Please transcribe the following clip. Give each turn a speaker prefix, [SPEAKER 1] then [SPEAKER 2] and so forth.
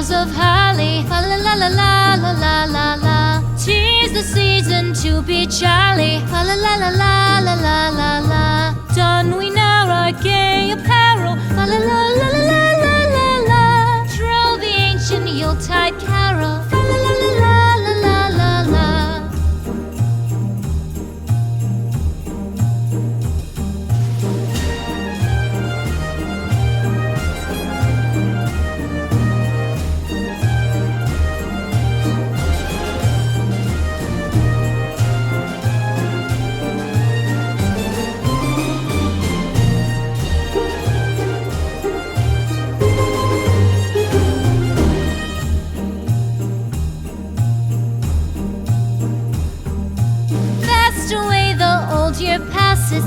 [SPEAKER 1] boughs of holly. Fa la la la la la la la la. 'Tis the season to be jolly. Fa la la la la la la la la. Don we now our gay apparel. Fa la la la la la la la la. Troll the ancient Yuletide carol. Fa la la la la la la la la. Fast away the old year passes.